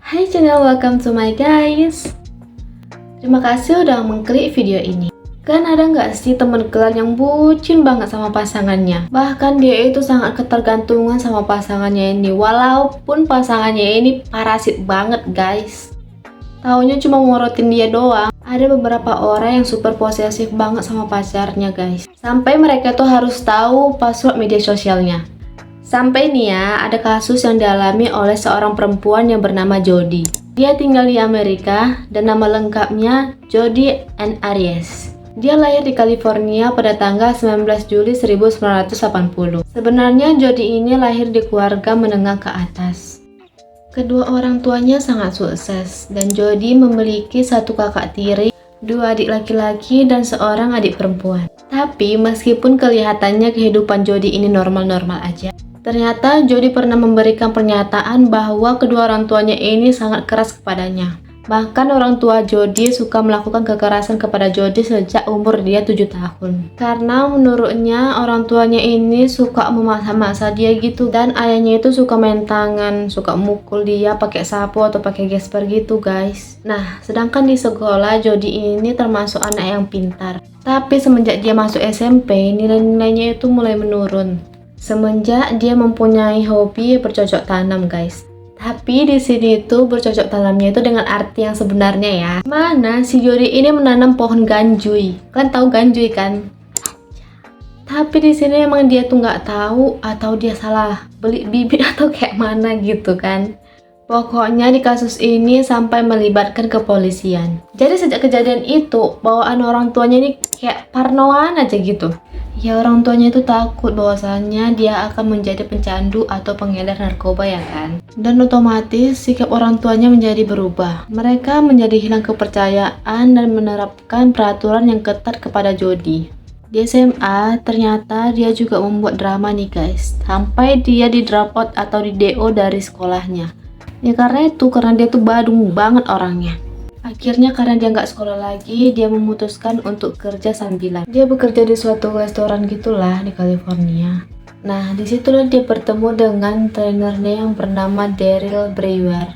Hai channel, welcome to my guys. Terima kasih udah mengklik video ini. Kan ada nggak sih temen kalian yang bucin banget sama pasangannya? Bahkan dia itu sangat ketergantungan sama pasangannya ini, walaupun pasangannya ini parasit banget guys. Taunya cuma ngorotin dia doang. Ada beberapa orang yang super posesif banget sama pacarnya guys. Sampai mereka tuh harus tahu password media sosialnya. Sampai nih ya, ada kasus yang dialami oleh seorang perempuan yang bernama Jody. Dia tinggal di Amerika dan nama lengkapnya Jody Ann Aries. Dia lahir di California pada tanggal 19 Juli 1980. Sebenarnya Jody ini lahir di keluarga menengah ke atas. Kedua orang tuanya sangat sukses dan Jody memiliki satu kakak tiri, dua adik laki-laki dan seorang adik perempuan. Tapi meskipun kelihatannya kehidupan Jody ini normal-normal aja, ternyata Jody pernah memberikan pernyataan bahwa kedua orang tuanya ini sangat keras kepadanya. Bahkan orang tua Jody suka melakukan kekerasan kepada Jody sejak umur dia 7 tahun. Karena menurutnya orang tuanya ini suka memaksa-maksa dia gitu. Dan ayahnya itu suka main tangan, suka mukul dia pakai sapu atau pakai gesper gitu guys. Nah, sedangkan di sekolah Jody ini termasuk anak yang pintar. Tapi semenjak dia masuk SMP, nilai-nilainya itu mulai menurun. Semenjak dia mempunyai hobi bercocok tanam guys. Tapi di sini tuh bercocok tanamnya itu dengan arti yang sebenarnya ya. Mana si Jody ini menanam pohon ganjuy. Kalian tahu ganjuy kan? Tapi di sini emang dia tuh nggak tahu atau dia salah beli bibit atau kayak mana gitu kan. Pokoknya di kasus ini sampai melibatkan kepolisian. Jadi sejak kejadian itu, bawaan orang tuanya ini kayak parnoan aja gitu. Ya orang tuanya itu takut bahwasannya dia akan menjadi pencandu atau pengedar narkoba ya kan. Dan otomatis sikap orang tuanya menjadi berubah. Mereka menjadi hilang kepercayaan dan menerapkan peraturan yang ketat kepada Jody. Di SMA ternyata dia juga membuat drama nih guys. Sampai dia di drop out atau di DO dari sekolahnya. Ya karena dia tuh badung banget orangnya. Akhirnya karena dia nggak sekolah lagi, dia memutuskan untuk kerja sambilan. Dia bekerja di suatu restoran gitulah di California. Nah, disitulah dia bertemu dengan trainernya yang bernama Daryl Brewer.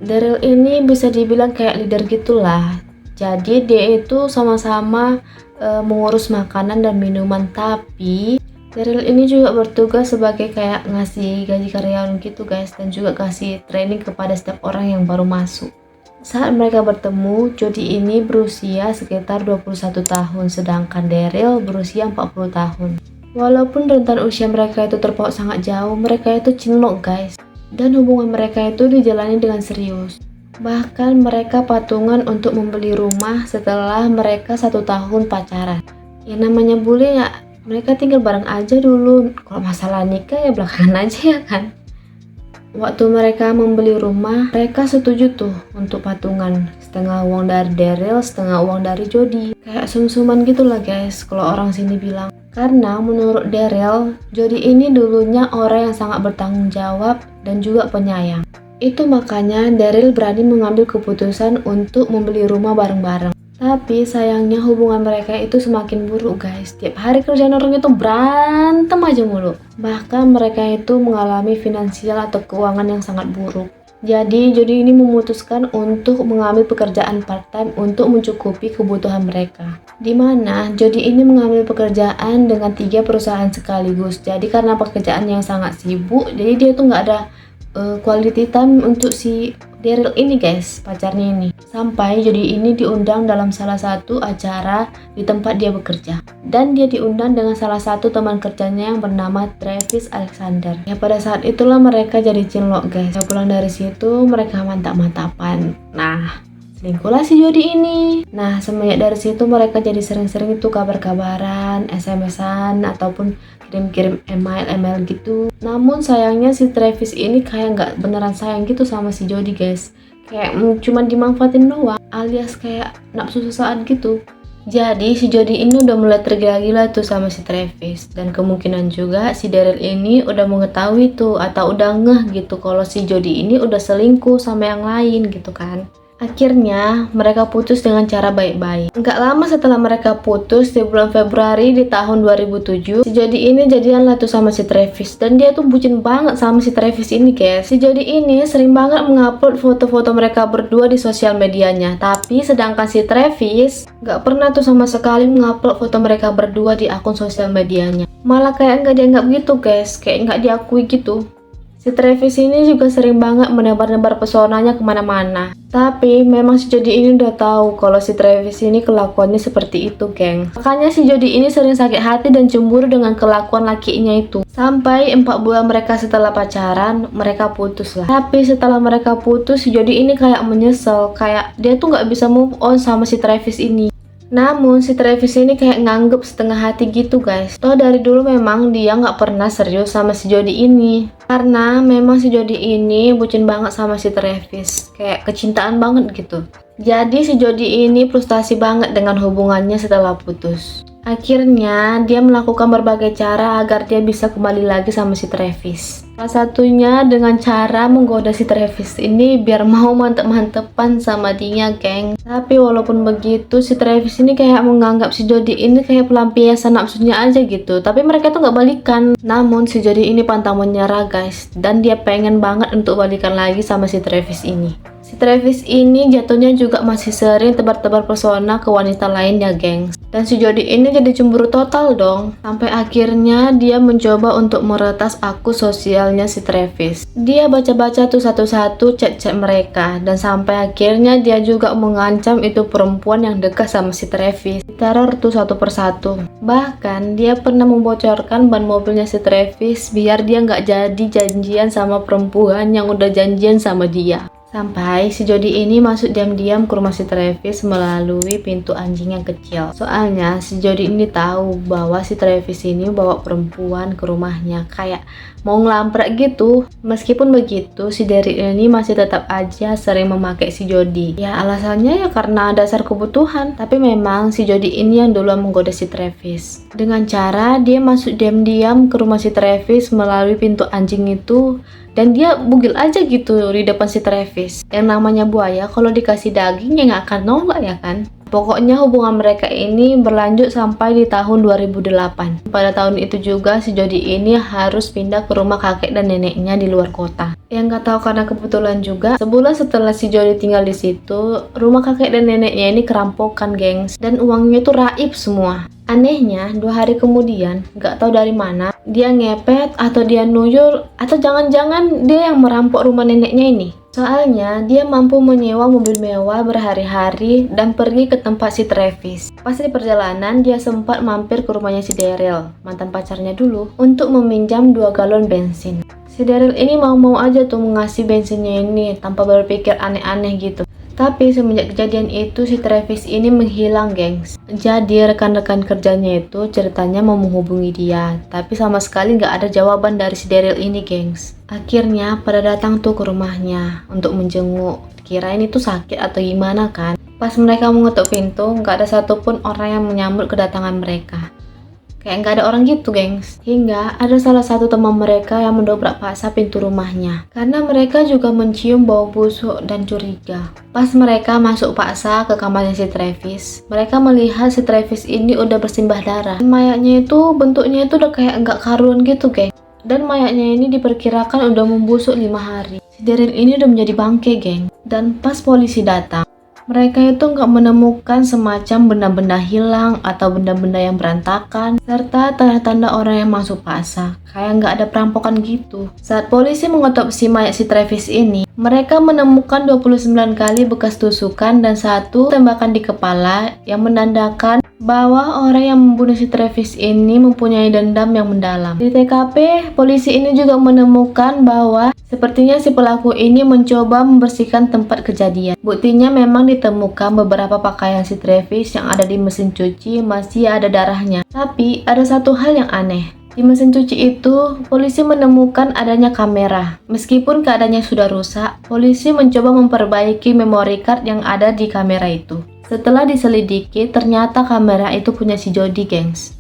Daryl ini bisa dibilang kayak leader gitulah. Jadi dia itu sama-sama mengurus makanan dan minuman, tapi Daryl ini juga bertugas sebagai kayak ngasih gaji karyawan gitu guys, dan juga kasih training kepada setiap orang yang baru masuk. Saat mereka bertemu, Jody ini berusia sekitar 21 tahun, sedangkan Daryl berusia 40 tahun. Walaupun rentan usia mereka itu terpaut sangat jauh, mereka itu cinlok guys. Dan hubungan mereka itu dijalani dengan serius. Bahkan mereka patungan untuk membeli rumah setelah mereka 1 tahun pacaran. Ya namanya bule ya, mereka tinggal bareng aja dulu. Kalau masalah nikah ya belakangan aja ya kan. Waktu mereka membeli rumah, mereka setuju tuh untuk patungan. Setengah uang dari Daryl, setengah uang dari Jody. Kayak sum-suman gitu lah guys, kalau orang sini bilang. Karena menurut Daryl, Jody ini dulunya orang yang sangat bertanggung jawab dan juga penyayang. Itu makanya Daryl berani mengambil keputusan untuk membeli rumah bareng-bareng. Tapi sayangnya hubungan mereka itu semakin buruk guys. Tiap hari kerjaan orang itu berantem aja mulu. Bahkan mereka itu mengalami finansial atau keuangan yang sangat buruk. Jadi Jody ini memutuskan untuk mengambil pekerjaan part-time untuk mencukupi kebutuhan mereka. Dimana Jody ini mengambil pekerjaan dengan 3 perusahaan sekaligus. Jadi karena pekerjaan yang sangat sibuk, jadi dia tuh nggak ada quality time untuk si Daryl ini guys, pacarnya ini. Sampai Jody ini diundang dalam salah satu acara di tempat dia bekerja. Dan dia diundang dengan salah satu teman kerjanya yang bernama Travis Alexander. Ya pada saat itulah mereka jadi cinlok guys. Ya, pulang dari situ mereka mantap-mantapan. Nah, selingkuhlah si Jody ini. Nah, semenjak dari situ mereka jadi sering-sering itu kabar-kabaran, SMS-an ataupun kirim-kirim email gitu. Namun sayangnya si Travis ini kayak nggak beneran sayang gitu sama si Jody guys. Kayak cuma dimanfaatin doang, alias kayak nafsu sesaat gitu. Jadi si Jody ini udah mulai tergila-gila tuh sama si Travis. Dan kemungkinan juga si Daryl ini udah mengetahui tuh atau udah ngeh gitu kalau si Jody ini udah selingkuh sama yang lain gitu kan. Akhirnya, mereka putus dengan cara baik-baik. Nggak lama setelah mereka putus, di bulan Februari di tahun 2007, si Jody ini jadian lah tuh sama si Travis. Dan dia tuh bucin banget sama si Travis ini, guys. Si Jody ini sering banget mengupload foto-foto mereka berdua di sosial medianya. Tapi sedangkan si Travis nggak pernah tuh sama sekali mengupload foto mereka berdua di akun sosial medianya. Malah kayak nggak dianggap gitu, guys. Kayak nggak diakui gitu. Si Travis ini juga sering banget menebar-nebar pesonanya kemana-mana. Tapi memang si Jody ini udah tahu kalau si Travis ini kelakuannya seperti itu, geng. Makanya si Jody ini sering sakit hati dan cemburu dengan kelakuan lakinya itu. Sampai 4 bulan mereka setelah pacaran, mereka putus lah. Tapi setelah mereka putus, si Jody ini kayak menyesal. Kayak dia tuh nggak bisa move on sama si Travis ini. Namun si Travis ini kayak nganggep setengah hati gitu, guys. Toh dari dulu memang dia nggak pernah serius sama si Jody ini. Karena memang si Jody ini bucin banget sama si Travis. Kayak kecintaan banget gitu. Jadi si Jody ini frustasi banget dengan hubungannya setelah putus. Akhirnya dia melakukan berbagai cara agar dia bisa kembali lagi sama si Travis. Salah satunya dengan cara menggoda si Travis ini biar mau mantep-mantepan sama dia, geng. Tapi walaupun begitu, si Travis ini kayak menganggap si Jody ini kayak pelampiasan nafsunya aja gitu. Tapi mereka tuh nggak balikan. Namun si Jody ini pantang menyerah, guys. Dan dia pengen banget untuk balikan lagi sama si Travis ini. Si Travis ini jatuhnya juga masih sering tebar-tebar pesona ke wanita lainnya, geng. Dan si Jody ini jadi cemburu total dong. Sampai akhirnya dia mencoba untuk meretas akun sosialnya si Travis. Dia baca-baca tuh satu-satu chat-chat mereka. Dan sampai akhirnya dia juga mengancam itu perempuan yang dekat sama si Travis. Diteror tuh satu persatu. Bahkan dia pernah membocorkan ban mobilnya si Travis biar dia nggak jadi janjian sama perempuan yang udah janjian sama dia. Sampai si Jody ini masuk diam-diam ke rumah si Travis melalui pintu anjing yang kecil. Soalnya si Jody ini tahu bahwa si Travis ini bawa perempuan ke rumahnya, kayak mau ngelamprak gitu. Meskipun begitu, si Daryl ini masih tetap aja sering memakai si Jody. Ya alasannya ya karena dasar kebutuhan. Tapi memang si Jody ini yang duluan menggoda si Travis. Dengan cara dia masuk diam-diam ke rumah si Travis melalui pintu anjing itu. Dan dia bugil aja gitu di depan si Travis. Yang namanya buaya kalau dikasih daging ya nggak akan nolak ya kan. Pokoknya hubungan mereka ini berlanjut sampai di tahun 2008. Pada tahun itu juga si Jody ini harus pindah ke rumah kakek dan neneknya di luar kota. Yang nggak tahu karena kebetulan juga, sebulan setelah si Jody tinggal di situ, rumah kakek dan neneknya ini kerampokan, gengs. Dan uangnya itu raib semua. Anehnya, 2 hari kemudian, nggak tahu dari mana, dia ngepet atau dia nuyul, atau jangan-jangan dia yang merampok rumah neneknya ini. Soalnya, dia mampu menyewa mobil mewah berhari-hari dan pergi ke tempat si Travis. Pas di perjalanan, dia sempat mampir ke rumahnya si Daryl, mantan pacarnya dulu, untuk meminjam 2 galon bensin. Si Daryl ini mau-mau aja tuh mengasih bensinnya ini, tanpa berpikir aneh-aneh gitu. Tapi semenjak kejadian itu si Travis ini menghilang, gengs. Jadi rekan-rekan kerjanya itu ceritanya mau menghubungi dia, tapi sama sekali nggak ada jawaban dari si Daryl ini, gengs. Akhirnya pada datang tuh ke rumahnya untuk menjenguk. Kirain itu sakit atau gimana kan. Pas mereka mengetuk pintu, nggak ada satupun orang yang menyambut kedatangan mereka. Kayak nggak ada orang gitu, gengs. Hingga ada salah satu teman mereka yang mendobrak paksa pintu rumahnya. Karena mereka juga mencium bau busuk dan curiga. Pas mereka masuk paksa ke kamarnya si Travis, mereka melihat si Travis ini udah bersimbah darah. Mayatnya itu bentuknya itu udah kayak nggak karuan gitu, geng. Dan mayatnya ini diperkirakan udah membusuk 5 hari. Si Daryl ini udah menjadi bangke, geng. Dan pas polisi datang, mereka itu nggak menemukan semacam benda-benda hilang atau benda-benda yang berantakan, serta tanda-tanda orang yang masuk paksa. Kayak nggak ada perampokan gitu. Saat polisi mengotopsi mayat si Travis ini, mereka menemukan 29 kali bekas tusukan dan 1 tembakan di kepala yang menandakan bahwa orang yang membunuh si Travis ini mempunyai dendam yang mendalam. Di TKP, polisi ini juga menemukan bahwa sepertinya si pelaku ini mencoba membersihkan tempat kejadian. Buktinya memang ditemukan beberapa pakaian si Travis yang ada di mesin cuci masih ada darahnya. Tapi ada satu hal yang aneh. Di mesin cuci itu, polisi menemukan adanya kamera. Meskipun keadaannya sudah rusak, polisi mencoba memperbaiki memory card yang ada di kamera itu. Setelah diselidiki, ternyata kamera itu punya si Jody, gengs.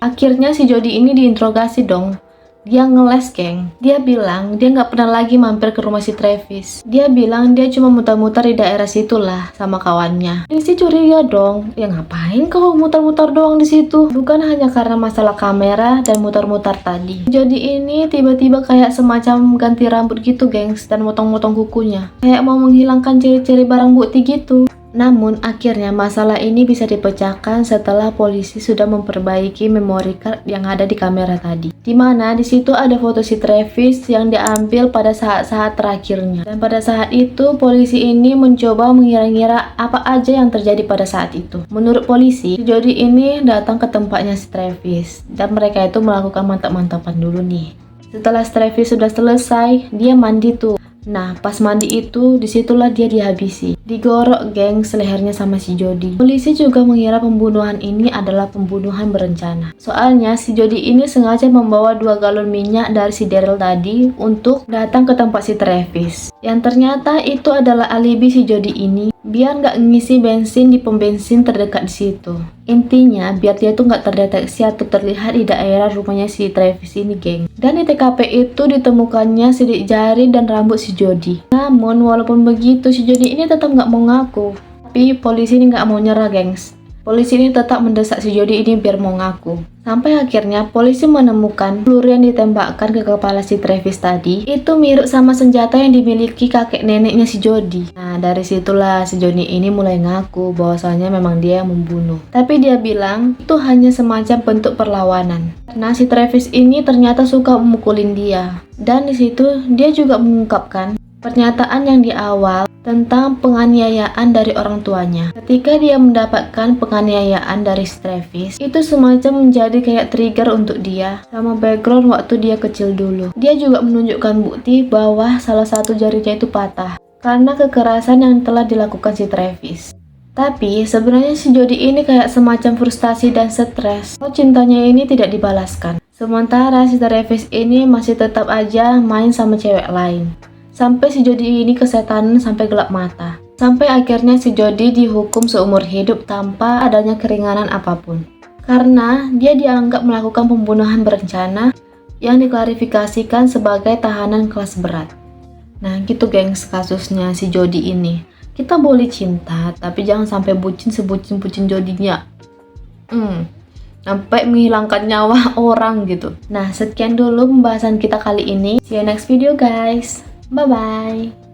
Akhirnya si Jody ini diinterogasi dong. Dia ngeles, geng. Dia bilang dia nggak pernah lagi mampir ke rumah si Travis. Dia bilang dia cuma muter-muter di daerah situ lah sama kawannya. Polisi curiga dong. Ya ngapain kau muter-muter doang di situ? Bukan hanya karena masalah kamera dan muter-muter tadi. Jadi ini tiba-tiba kayak semacam ganti rambut gitu, gengs, dan motong-motong kukunya. Kayak mau menghilangkan ciri-ciri barang bukti gitu. Namun akhirnya masalah ini bisa dipecahkan setelah polisi sudah memperbaiki memory card yang ada di kamera tadi. Dimana di situ ada foto si Travis yang diambil pada saat-saat terakhirnya. Dan pada saat itu polisi ini mencoba mengira-ngira apa aja yang terjadi pada saat itu. Menurut polisi, si Jody ini datang ke tempatnya si Travis dan mereka itu melakukan mantap-mantapan dulu nih. Setelah si Travis sudah selesai, dia mandi tuh. Nah, pas mandi itu, disitulah dia dihabisi. Digorok, geng, lehernya sama si Jody. Polisi juga mengira pembunuhan ini adalah pembunuhan berencana. Soalnya, si Jody ini sengaja membawa 2 galon minyak dari si Daryl tadi untuk datang ke tempat si Travis. Yang ternyata itu adalah alibi si Jody ini, biar nggak ngisi bensin di pom bensin terdekat di situ. Intinya, biar dia tuh nggak terdeteksi atau terlihat di daerah rumahnya si Travis ini, geng. Dan di TKP itu ditemukannya sidik jari dan rambut si Jody. Namun, walaupun begitu, si Jody ini tetap nggak mau ngaku. Tapi polisi ini nggak mau nyerah, gengs. Polisi ini tetap mendesak si Jody ini biar mau ngaku. Sampai akhirnya polisi menemukan peluru yang ditembakkan ke kepala si Travis tadi itu mirip sama senjata yang dimiliki kakek neneknya si Jody. Nah, dari situlah si Jody ini mulai ngaku bahwasanya memang dia yang membunuh. Tapi dia bilang itu hanya semacam bentuk perlawanan. Nah, si Travis ini ternyata suka memukulin dia. Dan di situ dia juga mengungkapkan pernyataan yang di awal tentang penganiayaan dari orang tuanya. Ketika dia mendapatkan penganiayaan dari si Travis, itu semacam menjadi kayak trigger untuk dia sama background waktu dia kecil dulu. Dia juga menunjukkan bukti bahwa salah satu jarinya itu patah karena kekerasan yang telah dilakukan si Travis. Tapi sebenarnya si Jody ini kayak semacam frustasi dan stres kalau cintanya ini tidak dibalaskan. Sementara si Travis ini masih tetap aja main sama cewek lain. Sampai si Jody ini kesetanan sampai gelap mata. Sampai akhirnya si Jody dihukum seumur hidup tanpa adanya keringanan apapun. Karena dia dianggap melakukan pembunuhan berencana yang diklarifikasikan sebagai tahanan kelas berat. Nah gitu, gengs, kasusnya si Jody ini. Kita boleh cinta, tapi jangan sampai bucin sebucin-bucin Jody-nya. Sampai menghilangkan nyawa orang gitu. Nah, sekian dulu pembahasan kita kali ini. See you next video, guys. Bye-bye.